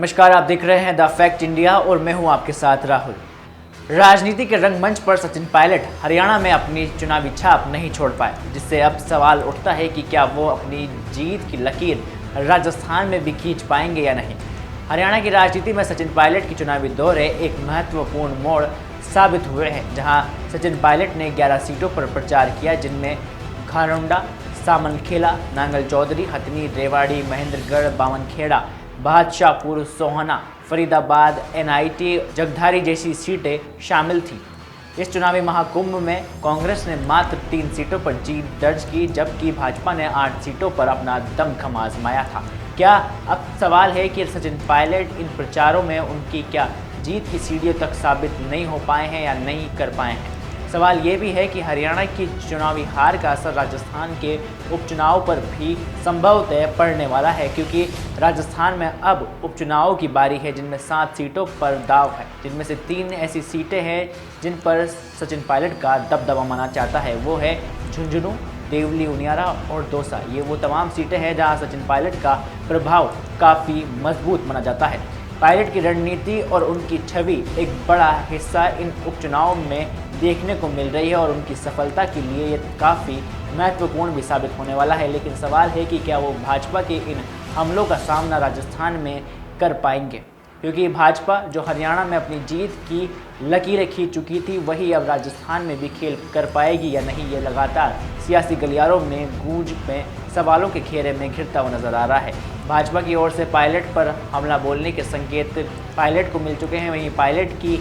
नमस्कार, आप देख रहे हैं द फैक्ट इंडिया और मैं हूं आपके साथ राहुल। राजनीति के रंगमंच पर सचिन पायलट हरियाणा में अपनी चुनावी छाप नहीं छोड़ पाए, जिससे अब सवाल उठता है कि क्या वो अपनी जीत की लकीर राजस्थान में भी खींच पाएंगे या नहीं। हरियाणा की राजनीति में सचिन पायलट की चुनावी दौरे एक महत्वपूर्ण मोड़ साबित हुए हैं, जहां सचिन पायलट ने 11 सीटों पर प्रचार किया, जिनमें खारोंडा, सामनखेला, नांगल चौधरी, हथनी, रेवाड़ी, महेंद्रगढ़, बावनखेड़ा, बादशाहपुर, सोहना, फरीदाबाद, एनआईटी, जगधारी जैसी सीटें शामिल थीं। इस चुनावी महाकुंभ में कांग्रेस ने मात्र 3 सीटों पर जीत दर्ज की, जबकि भाजपा ने 8 सीटों पर अपना दमखम आजमाया था। क्या अब सवाल है कि सचिन पायलट इन प्रचारों में उनकी क्या जीत की सीढ़ियों तक साबित नहीं हो पाए हैं या नहीं कर पाए हैं। सवाल ये भी है कि हरियाणा की चुनावी हार का असर राजस्थान के उपचुनाव पर भी संभवतः पड़ने वाला है, क्योंकि राजस्थान में अब उपचुनाव की बारी है, जिनमें 7 सीटों पर दाव है, जिनमें से 3 ऐसी सीटें हैं जिन पर सचिन पायलट का दबदबा माना जाता है। वो है झुंझुनू, देवली, उनियारा और दौसा। ये वो तमाम सीटें हैं जहां सचिन पायलट का प्रभाव काफ़ी मजबूत माना जाता है। पायलट की रणनीति और उनकी छवि एक बड़ा हिस्सा इन उपचुनाव में देखने को मिल रही है और उनकी सफलता के लिए ये काफ़ी महत्वपूर्ण भी साबित होने वाला है। लेकिन सवाल है कि क्या वो भाजपा के इन हमलों का सामना राजस्थान में कर पाएंगे, क्योंकि भाजपा जो हरियाणा में अपनी जीत की लकीरें खींच चुकी थी, वही अब राजस्थान में भी खेल कर पाएगी या नहीं, ये लगातार सियासी गलियारों में गूंज में सवालों के घेरे में घिरता हुआ नजर आ रहा है। भाजपा की ओर से पायलट पर हमला बोलने के संकेत पायलट को मिल चुके हैं, वहीं पायलट की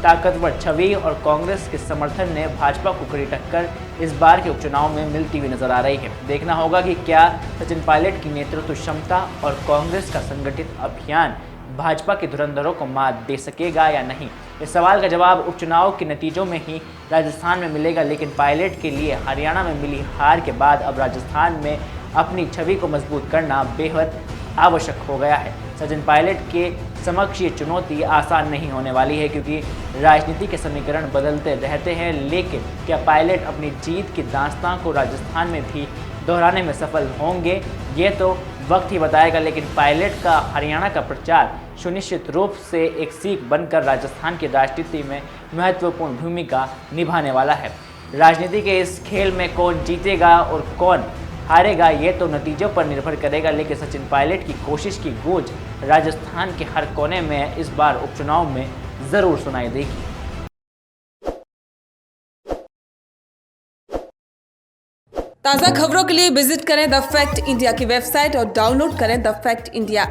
ताकतवर छवि और कांग्रेस के समर्थन ने भाजपा को कड़ी टक्कर इस बार के उपचुनाव में मिलती हुई नजर आ रही है। देखना होगा कि क्या सचिन पायलट की नेतृत्व क्षमता और कांग्रेस का संगठित अभियान भाजपा के धुरंधरों को मात दे सकेगा या नहीं। इस सवाल का जवाब उपचुनाव के नतीजों में ही राजस्थान में मिलेगा, लेकिन पायलट के लिए हरियाणा में मिली हार के बाद अब राजस्थान में अपनी छवि को मजबूत करना बेहद आवश्यक हो गया है। सचिन पायलट के समक्ष ये चुनौती आसान नहीं होने वाली है, क्योंकि राजनीति के समीकरण बदलते रहते हैं। लेकिन क्या पायलट अपनी जीत की दास्तां को राजस्थान में भी दोहराने में सफल होंगे, ये तो वक्त ही बताएगा। लेकिन पायलट का हरियाणा का प्रचार सुनिश्चित रूप से एक सीख बनकर राजस्थान की राजनीति में महत्वपूर्ण भूमिका निभाने वाला है। राजनीति के इस खेल में कौन जीतेगा और कौन हारेगा, ये तो नतीजों पर निर्भर करेगा, लेकिन सचिन पायलट की कोशिश की गूंज राजस्थान के हर कोने में इस बार उपचुनाव में ज़रूर सुनाई देगी। ताज़ा खबरों के लिए विजिट करें द फैक्ट इंडिया की वेबसाइट और डाउनलोड करें द फैक्ट इंडिया ऐप।